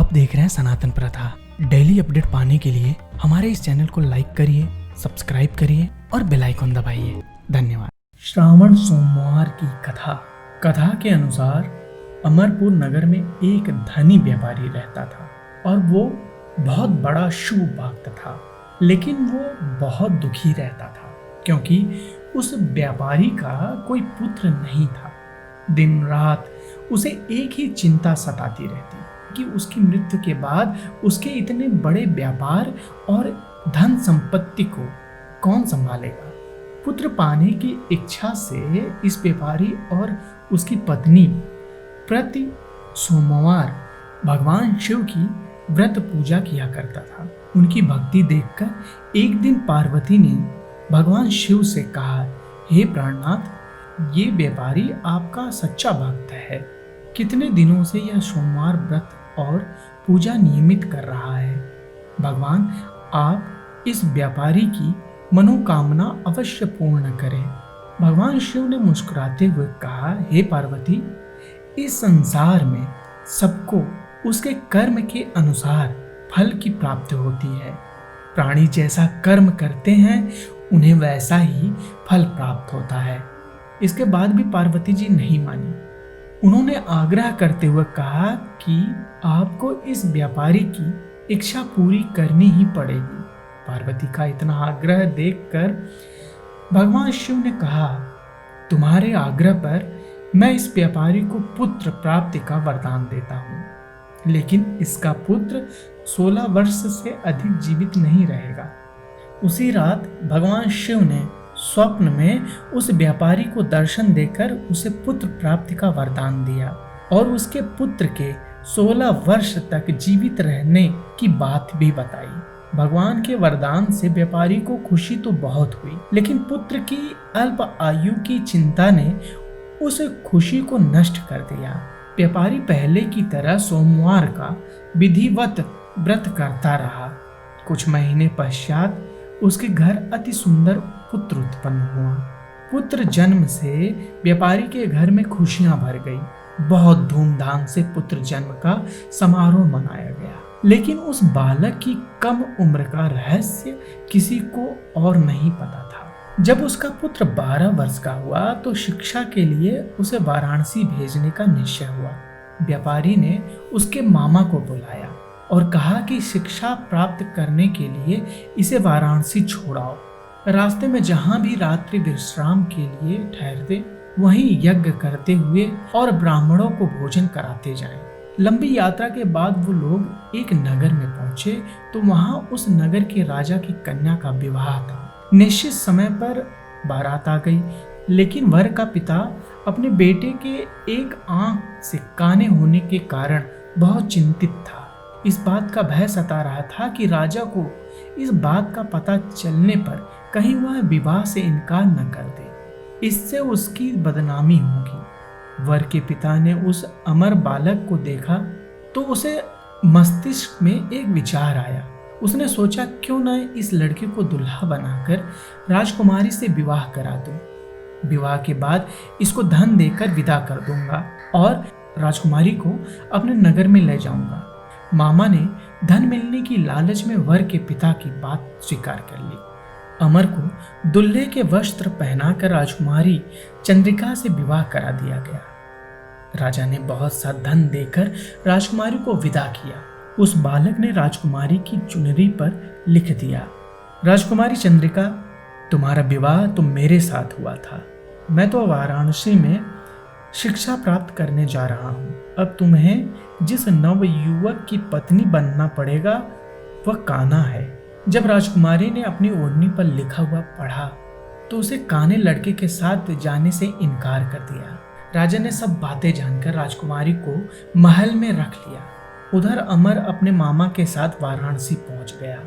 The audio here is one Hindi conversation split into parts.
आप देख रहे हैं सनातन प्रथा। डेली अपडेट पाने के लिए हमारे इस चैनल को लाइक करिए, सब्सक्राइब करिए और बेल आइकन दबाइए। धन्यवाद। श्रावण सोमवार की कथा के अनुसार अमरपुर नगर में एक धनी व्यापारी रहता था और वो बहुत बड़ा शुभ भक्त था, लेकिन वो बहुत दुखी रहता था क्योंकि उस व्यापारी का कोई पुत्र नहीं था। दिन रात उसे एक ही चिंता सताती रहती कि उसकी मृत्यु के बाद उसके इतने बड़े व्यापार और धन संपत्ति को कौन संभालेगा। पुत्र पाने की इच्छा से इस व्यापारी और उसकी पत्नी प्रति सोमवार भगवान शिव की व्रत पूजा किया करता था। उनकी भक्ति देखकर एक दिन पार्वती ने भगवान शिव से कहा, हे प्राणनाथ, ये व्यापारी आपका सच्चा भक्त है। कितने दिनों से यह सोमवार व्रत और पूजा नियमित कर रहा है। भगवान, आप इस व्यापारी की मनोकामना अवश्य पूर्ण करें। भगवान शिव ने मुस्कुराते हुए कहा, हे पार्वती, इस संसार में सबको उसके कर्म के अनुसार फल की प्राप्ति होती है। प्राणी जैसा कर्म करते हैं उन्हें वैसा ही फल प्राप्त होता है। इसके बाद भी पार्वती जी नहीं मानी। उन्होंने आग्रह करते हुए कहा कि आपको इस व्यापारी की इच्छा पूरी करनी ही पड़ेगी। पार्वती का इतना आग्रह देखकर भगवान शिव ने कहा, तुम्हारे आग्रह पर मैं इस व्यापारी को पुत्र प्राप्ति का वरदान देता हूँ, लेकिन इसका पुत्र 16 वर्ष से अधिक जीवित नहीं रहेगा। उसी रात भगवान शिव ने स्वप्न में उस व्यापारी को दर्शन देकर उसे पुत्र प्राप्ति का वरदान दिया और उसके पुत्र के 16 वर्ष तक जीवित रहने की बात भी बताई। भगवान के वरदान से व्यापारी को खुशी तो बहुत हुई, लेकिन पुत्र की अल्प आयु की चिंता ने उस खुशी को नष्ट कर दिया। व्यापारी पहले की तरह सोमवार का विधिवत व्रत करता रहा। कुछ महीने पश्चात उसके घर अति सुंदर पुत्र उत्पन्न हुआ। पुत्र जन्म से व्यापारी के घर में खुशियां भर गई। बहुत धूमधाम से पुत्र जन्म का समारोह मनाया गया, लेकिन उस बालक की कम उम्र का रहस्य किसी को और नहीं पता था। जब उसका पुत्र 12 वर्ष का हुआ तो शिक्षा के लिए उसे वाराणसी भेजने का निश्चय हुआ। व्यापारी ने उसके मामा को बुलाया और कहा कि शिक्षा प्राप्त करने के लिए इसे वाराणसी छोड़ाओ। रास्ते में जहां भी रात्रि विश्राम के लिए ठहरते वहीं यज्ञ करते हुए और ब्राह्मणों को भोजन कराते जाएं। लंबी यात्रा के बाद वो लोग एक नगर में पहुंचे तो वहां उस नगर के राजा की कन्या का विवाह था। निश्चित समय पर बारात आ गई, लेकिन वर का पिता अपने बेटे के एक आंख से काने होने के कारण बहुत चिंतित था। इस बात का भय सता रहा था कि राजा को इस बात का पता चलने पर कहीं वह विवाह से इनकार न कर दे, इससे उसकी बदनामी होगी। वर के पिता ने उस अमर बालक को देखा तो उसे मस्तिष्क में एक विचार आया। उसने सोचा, क्यों न इस लड़के को दुल्हा बनाकर राजकुमारी से विवाह करा दूं। विवाह के बाद इसको धन देकर विदा कर दूंगा और राजकुमारी को अपने नगर में ले जाऊंगा। मामा ने धन मिलने की लालच में वर के पिता की बात स्वीकार कर ली। अमर को दुल्हे के वस्त्र पहनाकर राजकुमारी चंद्रिका से विवाह करा दिया गया। राजा ने बहुत सा धन देकर राजकुमारी को विदा किया। उस बालक ने राजकुमारी की चुनरी पर लिख दिया, राजकुमारी चंद्रिका, तुम्हारा विवाह तो मेरे साथ हुआ था। मैं तो वाराणसी में शिक्षा प्राप्त करने जा रहा हूँ। अब तुम्हें जिस नव युवक की पत्नी बनना पड़ेगा वह कान्हा है। जब राजकुमारी ने अपनी ओढ़नी पर लिखा हुआ पढ़ा तो उसे काने लड़के के साथ जाने से इनकार कर दिया। राजा ने सब बातें जानकर राजकुमारी को महल में रख लिया। उधर अमर अपने मामा के साथ वाराणसी पहुंच गया।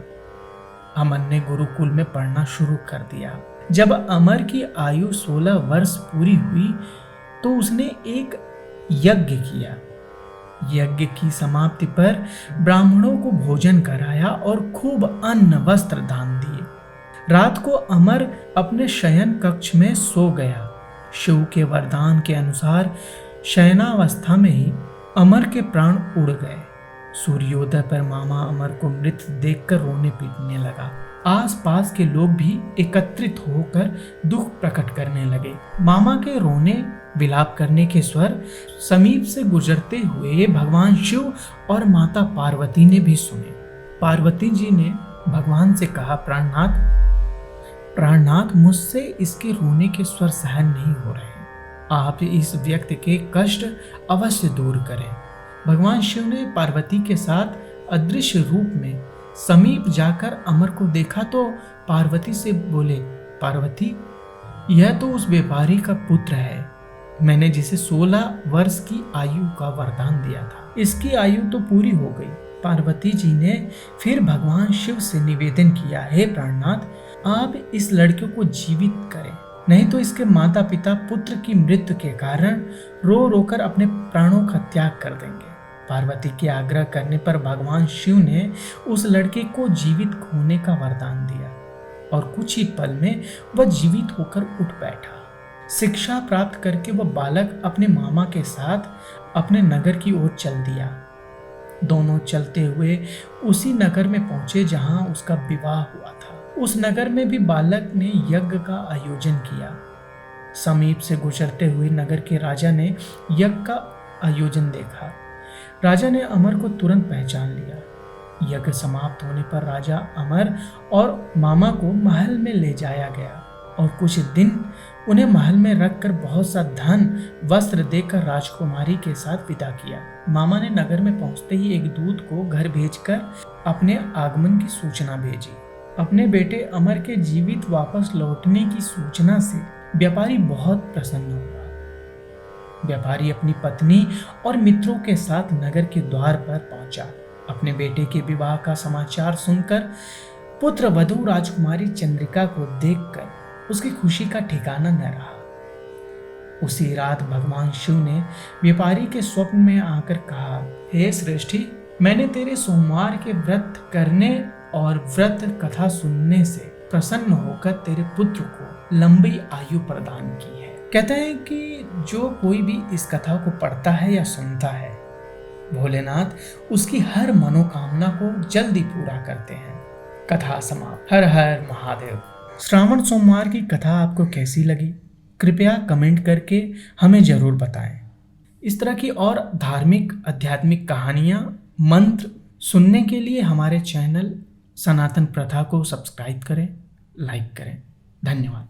अमर ने गुरुकुल में पढ़ना शुरू कर दिया। जब अमर की आयु 16 वर्ष पूरी हुई तो उसने एक यज्ञ किया। यज्ञ की समाप्ति पर ब्राह्मणों को भोजन कराया और खूब अन्न वस्त्र दान दिए। रात को अमर अपने शयन कक्ष में सो गया। शिव के वरदान के अनुसार शयनावस्था में ही अमर के प्राण उड़ गए। सूर्योदय पर मामा अमर को मृत देखकर रोने पीटने लगा। आसपास के लोग भी एकत्रित होकर दुख प्रकट करने लगे। मामा के रोने विलाप करने के स्वर समीप से गुजरते हुए भगवान शिव और माता पार्वती ने भी सुने। पार्वती जी ने भगवान से कहा, प्राणनाथ, मुझसे इसके रोने के स्वर सहन नहीं हो रहे। आप इस व्यक्ति के कष्ट अवश्य दूर करें। भगवान शिव ने पार्वती के साथ अदृश्य रूप में समीप जाकर अमर को देखा तो पार्वती से बोले, पार्वती, यह तो उस व्यापारी का पुत्र है, मैंने जिसे 16 वर्ष की आयु का वरदान दिया था। इसकी आयु तो पूरी हो गई। पार्वती जी ने फिर भगवान शिव से निवेदन किया, हे प्राणनाथ, आप इस लड़के को जीवित करें, नहीं तो इसके माता पिता पुत्र की मृत्यु के कारण रो रोकर अपने प्राणों का त्याग कर देंगे। पार्वती के आग्रह करने पर भगवान शिव ने उस लड़के को जीवित खोने का वरदान दिया और कुछ ही पल में वह जीवित होकर उठ बैठा। शिक्षा प्राप्त करके वह बालक अपने मामा के साथ अपने नगर की ओर चल दिया। दोनों चलते हुए उसी नगर में पहुंचे जहां उसका विवाह हुआ था। उस नगर में भी बालक ने यज्ञ का आयोजन किया। समीप से गुजरते हुए नगर के राजा ने यज्ञ का आयोजन देखा। राजा ने अमर को तुरंत पहचान लिया। यज्ञ समाप्त होने पर राजा अमर और मामा को महल में ले जाया गया और कुछ दिन उन्हें महल में रखकर बहुत सा धन वस्त्र देकर राजकुमारी के साथ विदा किया। मामा ने नगर में पहुंचते ही एक दूत को घर भेजकर अपने आगमन की सूचना भेजी। अपने बेटे अमर के जीवित वापस लौटने की सूचना से व्यापारी बहुत प्रसन्न हुआ। व्यापारी अपनी पत्नी और मित्रों के साथ नगर के द्वार पर पहुंचा। अपने बेटे के विवाह का समाचार सुनकर पुत्र वधू राजकुमारी चंद्रिका को देखकर उसकी खुशी का ठिकाना न रहा। उसी रात भगवान शिव ने व्यापारी के स्वप्न में आकर कहा, हे श्रेष्ठी, मैंने तेरे सोमवार के व्रत करने और व्रत कथा सुनने से प्रसन्न होकर तेरे पुत्र को लंबी आयु प्रदान की है। कहते हैं कि जो कोई भी इस कथा को पढ़ता है या सुनता है, भोलेनाथ उसकी हर मनोकामना को जल्दी पूरा करते हैं। कथा समाप्त। हर हर महादेव। श्रावण सोमवार की कथा आपको कैसी लगी? कृपया कमेंट करके हमें जरूर बताएं। इस तरह की और धार्मिक आध्यात्मिक कहानियां, मंत्र सुनने के लिए हमारे चैनल सनातन प्रथा को सब्सक्राइब करें, लाइक करें। धन्यवाद।